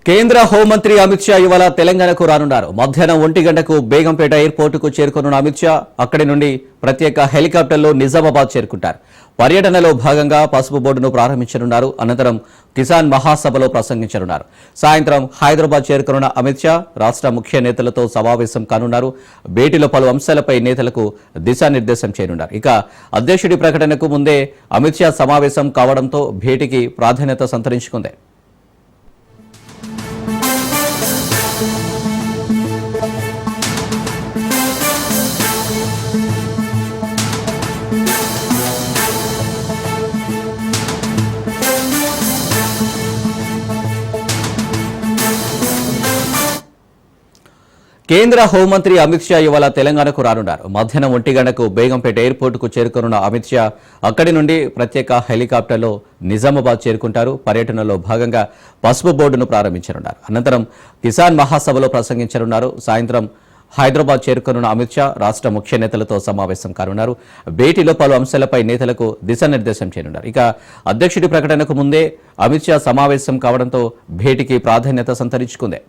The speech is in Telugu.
కేంద్ర హోంమంత్రి అమిత్ షా ఇవాళ తెలంగాణకు రానున్నారు. మధ్యాహ్నం 1 గంటకు బేగంపేట ఎయిర్పోర్టుకు చేరుకోనున్న అమిత్ షా అక్కడి నుండి ప్రత్యేక హెలికాప్టర్లో నిజామాబాద్ చేరుకుంటారు. పర్యటనలో భాగంగా పసుపు బోర్డును ప్రారంభించనున్నారు. అనంతరం కిసాన్ మహాసభలో ప్రసంగించనున్నారు. సాయంత్రం హైదరాబాద్ చేరుకోనున్న అమిత్ షా రాష్ట్ర ముఖ్య నేతలతో సమావేశం కానున్నారు. భేటీలో పలు అంశాలపై నేతలకు దిశానిర్దేశం చేయనున్నారు. ఇక అధ్యక్షుడి ప్రకటనకు ముందే అమిత్ షా సమావేశం కావడంతో భేటీకి ప్రాధాన్యత సంతరించుకుంది. కేంద్ర హోంమంత్రి అమిత్ షా ఇవాళ తెలంగాణకు రానున్నారు. మధ్యాహ్నం 1 గంటకు బేగంపేట ఎయిర్పోర్టుకు చేరుకోనున్న అమిత్ షా అక్కడి నుండి ప్రత్యేక హెలికాప్టర్లో నిజామాబాద్ చేరుకుంటారు. పర్యటనలో భాగంగా పసుపు బోర్డును ప్రారంభించనున్నారు. అనంతరం కిసాన్ మహాసభలో ప్రసంగించనున్నారు. సాయంత్రం హైదరాబాద్ చేరుకోనున్న అమిత్ షా రాష్ట్ర ముఖ్య నేతలతో సమావేశం కానున్నారు. భేటీలో పలు అంశాలపై నేతలకు దిశానిర్దేశం చేయనున్నారు. ఇక అధ్యక్షుడి ప్రకటనకు ముందే అమిత్ షా సమావేశం కావడంతో భేటీకి ప్రాధాన్యత సంతరించుకుంది.